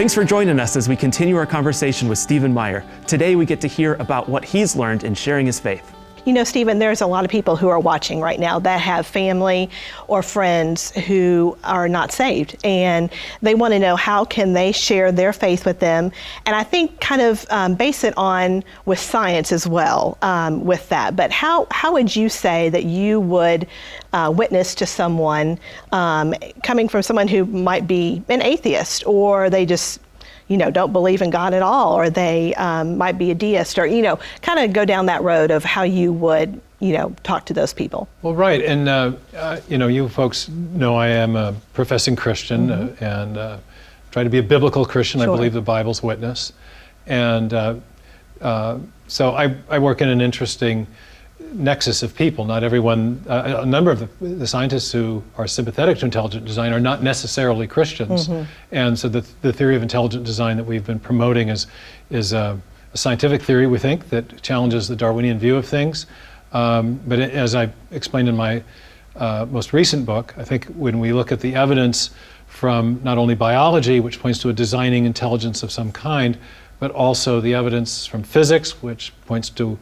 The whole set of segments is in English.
Thanks for joining us as we continue our conversation with Stephen Meyer. Today we get to hear about what he's learned in sharing his faith. You know, Stephen, there's a lot of people who are watching right now that have family or friends who are not saved, and they want to know how can they share their faith with them. And I think kind of base it on with science as well with that. But how would you say that you would witness to someone coming from someone who might be an atheist, or they just don't believe in God at all, or they might be a deist, or, kind of go down that road of how you would, talk to those people? Well, right. And, you folks know I am a professing Christian and try to be a biblical Christian. Sure. I believe the Bible's witness. And so I work in an interesting nexus of people. Not everyone, a number of the scientists who are sympathetic to intelligent design are not necessarily Christians. And so the theory of intelligent design that we've been promoting is a scientific theory, we think, that challenges the Darwinian view of things. But as I explained in my most recent book, I think when we look at the evidence from not only biology, which points to a designing intelligence of some kind, but also the evidence from physics, which points to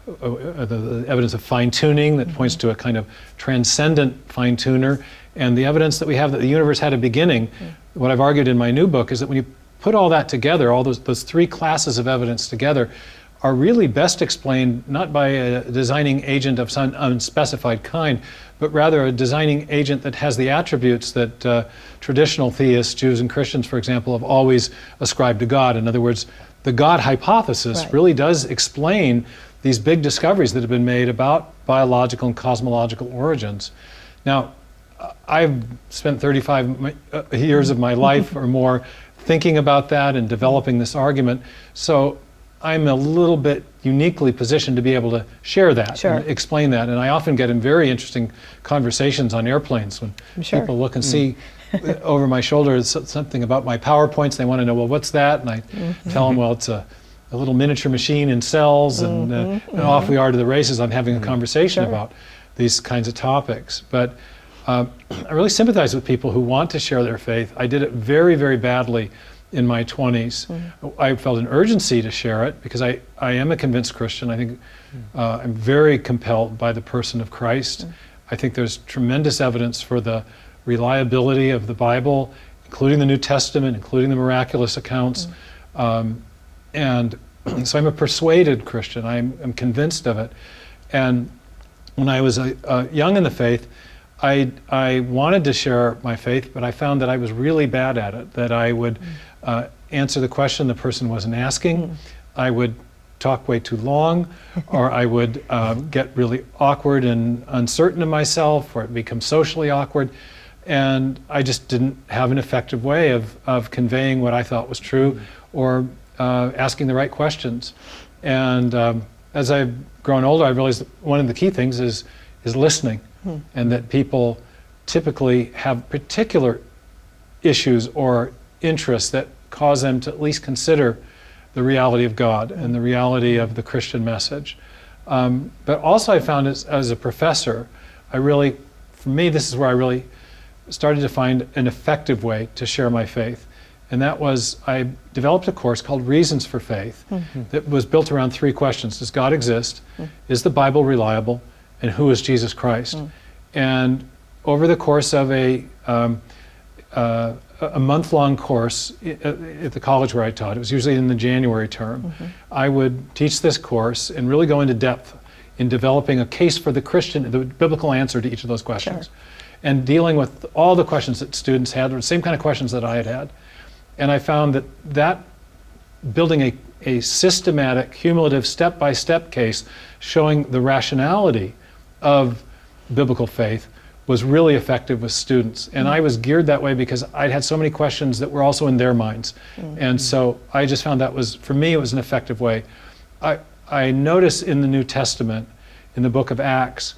the evidence of fine-tuning that points to a kind of transcendent fine-tuner, and the evidence that we have that the universe had a beginning. What I've argued in my new book is that when you put all that together, all those three classes of evidence together, are really best explained not by a designing agent of some unspecified kind, but rather a designing agent that has the attributes that traditional theists, Jews and Christians, for example, have always ascribed to God. In other words, the God hypothesis really does explain these big discoveries that have been made about biological and cosmological origins. Now, I've spent 35 years of my life or more thinking about that and developing this argument, so I'm a little bit uniquely positioned to be able to share that and explain that. And I often get in very interesting conversations on airplanes when people look and see over my shoulder something about my PowerPoints. They want to know, well, what's that? And I tell them, well, it's a little miniature machine in cells, and off we are to the races. I'm having a conversation about these kinds of topics. But I really sympathize with people who want to share their faith. I did it very, very badly in my 20s. I felt an urgency to share it because I am a convinced Christian. I think I'm very compelled by the person of Christ. I think there's tremendous evidence for the reliability of the Bible, including the New Testament, including the miraculous accounts. And so I'm a persuaded Christian. I'm convinced of it. And when I was young in the faith, I wanted to share my faith, but I found that I was really bad at it, that I would answer the question the person wasn't asking. I would talk way too long, or I would get really awkward and uncertain of myself, or become socially awkward. And I just didn't have an effective way of conveying what I thought was true, or asking the right questions. And as I've grown older, I realized that one of the key things is listening, and that people typically have particular issues or interests that cause them to at least consider the reality of God and the reality of the Christian message. But also I found as a professor, for me, this is where I really started to find an effective way to share my faith. And that was, I developed a course called Reasons for Faith that was built around three questions. Does God exist? Is the Bible reliable? And who is Jesus Christ? And over the course of a month-long course at the college where I taught, it was usually in the January term, I would teach this course and really go into depth in developing a case for the biblical answer to each of those questions. And dealing with all the questions that students had, or the same kind of questions that I had had. And I found that building a systematic, cumulative, step-by-step case showing the rationality of biblical faith was really effective with students. And I was geared that way because I'd had so many questions that were also in their minds. And so I just found that for me, it was an effective way. I notice in the New Testament, in the book of Acts,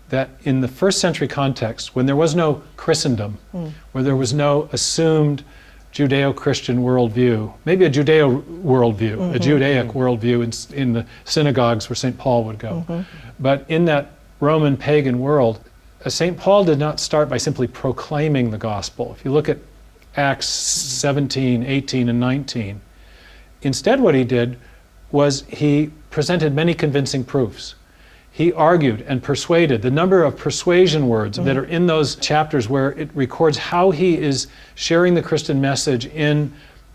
that in the first century context, when there was no Christendom, where there was no assumed Judeo-Christian worldview, maybe a Judeo worldview, a Judaic worldview in the synagogues where St. Paul would go. But in that Roman pagan world, St. Paul did not start by simply proclaiming the gospel. If you look at Acts 17, 18, and 19. Instead, what he did was he presented many convincing proofs. He argued and persuaded. The number of persuasion words that are in those chapters where it records how he is sharing the Christian message in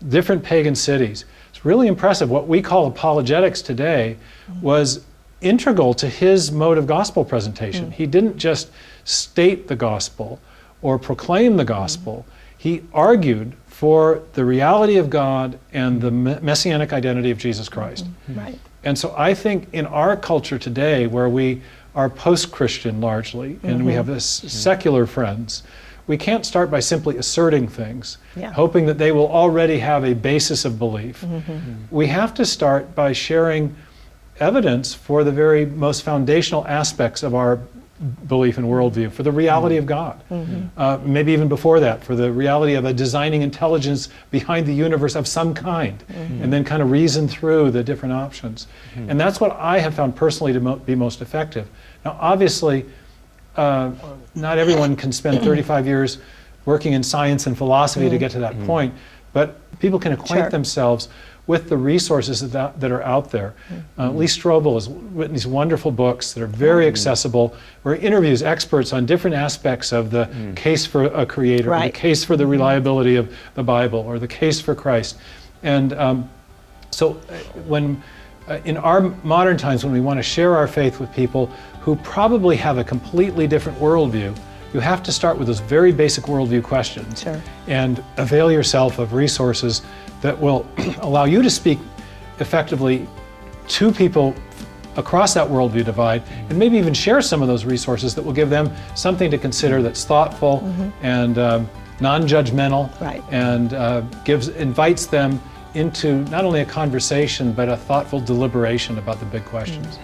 different pagan cities. It's really impressive. What we call apologetics today was integral to his mode of gospel presentation. He didn't just state the gospel or proclaim the gospel. He argued for the reality of God and the messianic identity of Jesus Christ. Right. And so I think in our culture today, where we are post-Christian largely, and we have this secular friends, we can't start by simply asserting things, hoping that they will already have a basis of belief. We have to start by sharing evidence for the very most foundational aspects of our belief and worldview, for the reality of God. Maybe even before that, for the reality of a designing intelligence behind the universe of some kind, and then kind of reason through the different options. And that's what I have found personally to be most effective. Now, obviously, not everyone can spend 35 years working in science and philosophy to get to that point, but people can acquaint themselves with the resources that are out there. Lee Strobel has written these wonderful books that are very accessible, where he interviews experts on different aspects of the case for a creator, or the case for the reliability of the Bible, or the case for Christ. And so when in our modern times, when we want to share our faith with people who probably have a completely different worldview, you have to start with those very basic worldview questions and avail yourself of resources that will allow you to speak effectively to people across that worldview divide, and maybe even share some of those resources that will give them something to consider that's thoughtful and non-judgmental, and invites them into not only a conversation, but a thoughtful deliberation about the big questions.